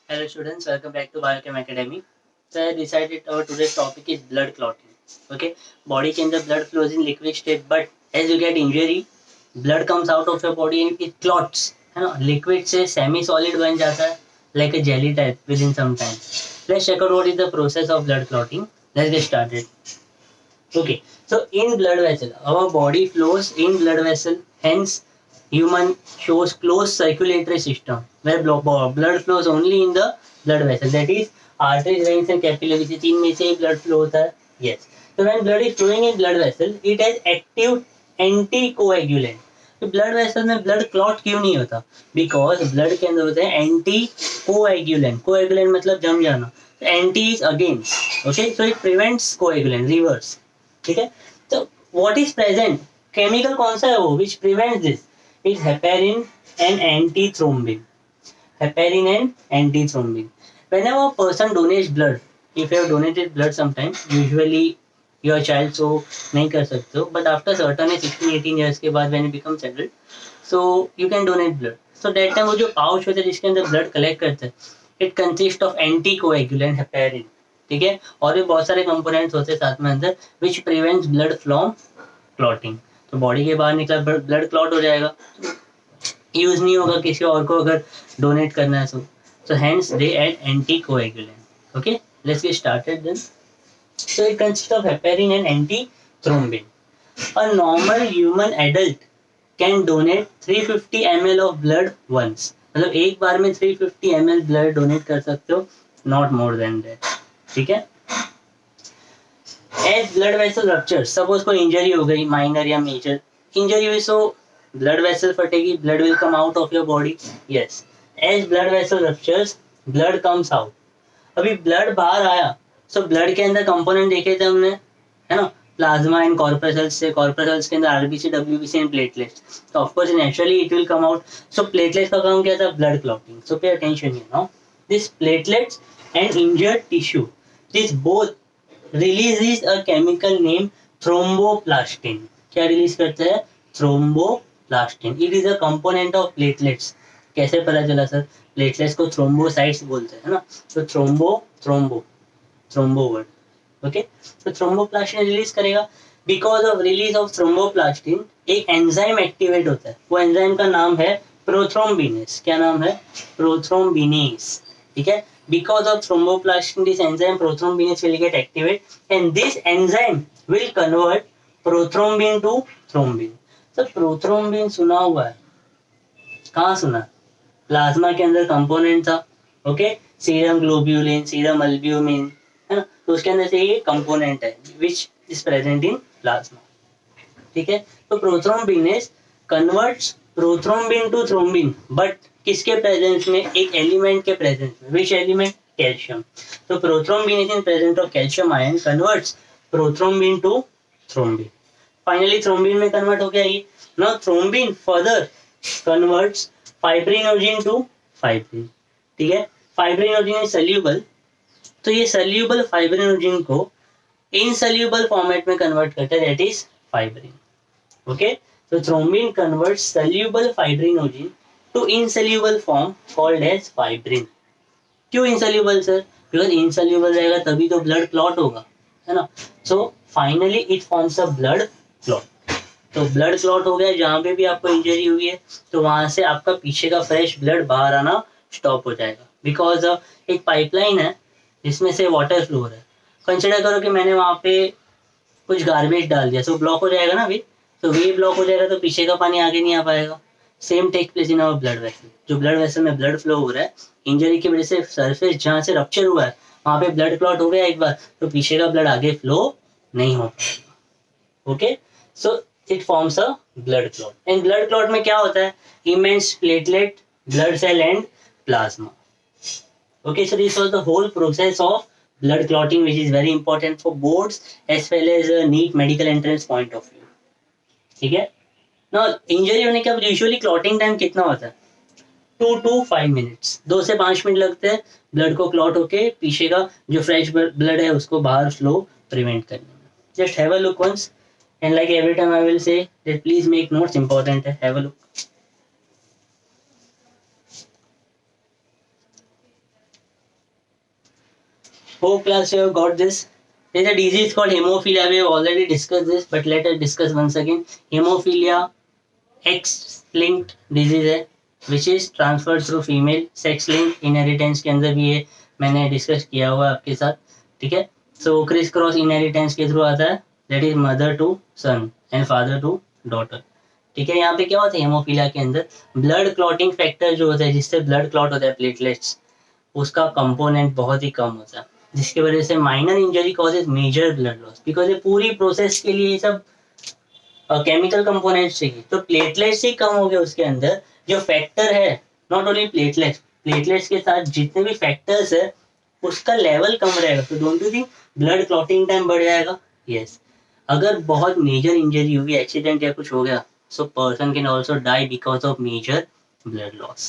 Hello students, welcome back to Biochem Academy. So I decided our today's topic is blood clotting. Okay, body के अंदर blood flows in liquid state, but as you get injury, blood comes out of your body and it clots. है ना, liquid से semi solid बन जाता है, like a jelly type within some time. Let's check out what is the process of blood clotting. Let's get started. Okay, so in blood vessel, our body flows in blood vessel. Hence, human shows closed circulatory system where blood flows only in the blood vessel. That is, arteries, veins, and capillaries. तीन में से blood flow होता है. Yes. So when blood is flowing in blood vessel, it has active anticoagulant. तो blood vessel में blood clot क्यों नहीं होता? बिकॉज ब्लड के अंदर होते हैं एंटी कोएगुलेंट. कोएगुलेंट मतलब जम जाना. Anti is against. Okay, so it prevents coagulant, reverse. ठीक है, तो व्हाट इज प्रेजेंट, केमिकल कौन सा है वो which prevents this? Is heparin and antithrombin. heparin and antithrombin. Whenever a person donates blood, if you have donated blood sometime, usually your child so नहीं कर सकते हो, but after certain 16-18 years के बाद when you become adult, so you can donate blood. So that time वो जो pouch होता है जिसके अंदर ब्लड कलेक्ट करते हैं, it consists of anticoagulant heparin. ठीक है, और भी बहुत सारे कंपोनेंट्स होते हैं साथ में अंदर which prevents blood from clotting. तो बॉडी के बाहर निकला ब्लड क्लॉट हो जाएगा, यूज नहीं होगा किसी और को अगर डोनेट करना है. so hence they add anticoagulant. Okay, let's get started then. So it consists of heparin and antithrombin. A normal human adult can donate 350 ml of blood once. मतलब एक बार में 350 ml ब्लड डोनेट कर सकते हो, not more than that. ठीक है, as blood vessel rupture, suppose कोई injury हो गई, माइनर या मेजर इंजरी हुई, सो blood vessel फटेगी, blood will come out of your body. Yes, as blood vessel ruptures, blood comes out. अभी blood बाहर आया, so blood के अंदर कंपोनेंट देखे थे हमने, है ना, प्लाज्मा एंड कॉर्पोरेशंस से. कॉर्पोरेशंस के अंदर आरबीसी, डब्ल्यूबीसी एंड प्लेटलेट्स. तो of course naturally it will come out. So platelets का काम क्या था? Blood clotting. So pay attention here now. This platelets and injured tissue, this both releases a chemical name thromboplastin. क्या release करते हैं? Thromboplastin. It is a component of platelets. कैसे पता चला सर? प्लेटलेट्स को थ्रोम्बोसाइट्स बोलते हैं ना, तो थ्रोम्बो वर्ड. ओके, तो थ्रोम्बोप्लास्टिन रिलीज करेगा. Because of release of thromboplastin एक एंजाइम एक्टिवेट होता है. वो एंजाइम का नाम है प्रोथ्रोम्बिनेस. क्या नाम है? प्रोथ्रोम्बिनेस. ठीक है, because of thromboplastin this enzyme prothrombinase will get activate and this enzyme will convert prothrombin to thrombin. तो प्रोथ्रोम्बिन सुना हुआ है, कहाँ सुना? प्लाज्मा के अंदर कंपोनेंट था. Okay, serum globulin, serum albumin, है ना, तो उसके अंदर से ये कंपोनेंट है which is present in plasma. ठीक है, तो prothrombinase converts prothrombin to thrombin, but किसके प्रेजेंस में? एक एलिमेंट के प्रेजेंस में. Which element? कैल्शियम. तो prothrombin in presence of calcium ion converts prothrombin to thrombin. Finally thrombin में कन्वर्ट हो गया ये. Now thrombin further converts fibrinogen to fibrin. ठीक है, फाइब्रिनोजिन इज सल्यूबल, तो ये सल्यूबल फाइब्रिनोजिन को इनसल्यूबल फॉर्मेट में कन्वर्ट करता है, दैट इज फाइब्रिन. ओके, तो thrombin converts soluble fibrinogen to insoluble form called as fibrin. क्यों इनसल्यूबल सर? बिकॉज इनसल्यूबल रहेगा तभी तो ब्लड क्लॉट होगा, है ना. So finally it forms a blood clot. तो ब्लड क्लॉट हो गया, जहां पे भी आपको इंजरी हुई है तो वहां से आपका पीछे का फ्रेश ब्लड बाहर आना स्टॉप हो जाएगा. बिकॉज एक पाइपलाइन है जिसमें से वाटर फ्लो हो रहा है. कंसिडर करो कि मैंने वहां पे कुछ गार्बेज डाल दिया, सो ब्लॉक हो जाएगा ना अभी. तो वे ब्लॉक हो जाएगा तो पीछे का पानी आगे नहीं आ पाएगा. Same take place in our blood vessel. जो ब्लड वेसल में ब्लड फ्लो हो रहा है, इंजरी की वजह से सरफेस जहां से रप्चर हुआ है वहां पे ब्लड क्लॉट हो गया एक बार, तो पीछे का ब्लड आगे फ्लो नहीं हो पाएगा. Okay, so it forms a blood clot. And blood clot में क्या होता है? Immense platelet, blood cell and plasma. Okay, so this was the whole process of blood clotting, which is very important for boards as well as a neat medical entrance point of view. ठीक है, now injury होने के बाद usually clotting time कितना होता है? 2 to 5 minutes. 2 से 5 minute लगते हैं ब्लड को क्लॉट होके पीछे का जो फ्रेश ब्लड है उसको बाहर फ्लो प्रिवेंट करने में. Just have a look once and like every time I will say that please make notes. Important है, have a look. Hope class you have got this. There's a disease called hemophilia. We have already discussed this, but let us discuss once again. Hemophilia X-linked disease है, which is transferred through female. Sex linked inheritance के अंदर भी ये मैंने discuss किया हुआ आपके साथ, ठीक है. सो क्रिस क्रॉस इनहेरिटेंस के थ्रू आता है, that is mother to son and father to daughter, ठीक है. यहाँ पे क्या होता है हेमोफीलिया के अंदर, ब्लड क्लॉटिंग फैक्टर जो होता है जिससे ब्लड क्लॉट होता है प्लेटलेट्स, उसका कंपोनेंट बहुत ही कम होता है, जिसकी वजह से minor injury causes major blood loss. Because ये पूरी प्रोसेस के लिए ये सब केमिकल कंपोनेंट्स चाहिए, तो प्लेटलेट्स ही कम हो गए उसके अंदर. जो फैक्टर है, नॉट ओनली प्लेटलेट्स के साथ जितने भी फैक्टर्स है उसका लेवल कम रहेगा. तो don't you think blood clotting time बढ़ जाएगा? यस. अगर बहुत मेजर इंजरी हुई, एक्सीडेंट या कुछ हो गया, so person can also die because of major blood loss.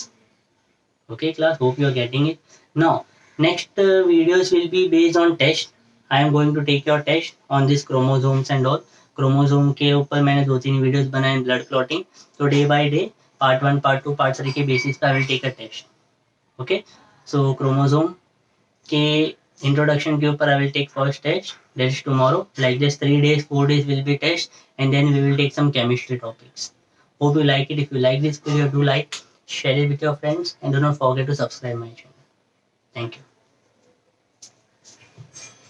Okay class, hope you are getting it. Now next videos will be based on test. I am going to take your test on this chromosomes and all. Chromosome के ऊपर मैंने 2-3 videos बनाए blood clotting. तो day by day part 1 part 2 part 3 के basis पे I will take a test. Okay, so chromosome के introduction के ऊपर I will take first test, that is tomorrow. Like this 3 days 4 days will be test, and then we will take some chemistry topics. Hope you like it. If you like this video, do like, share it with your friends, and do not forget to subscribe my channel. Thank you.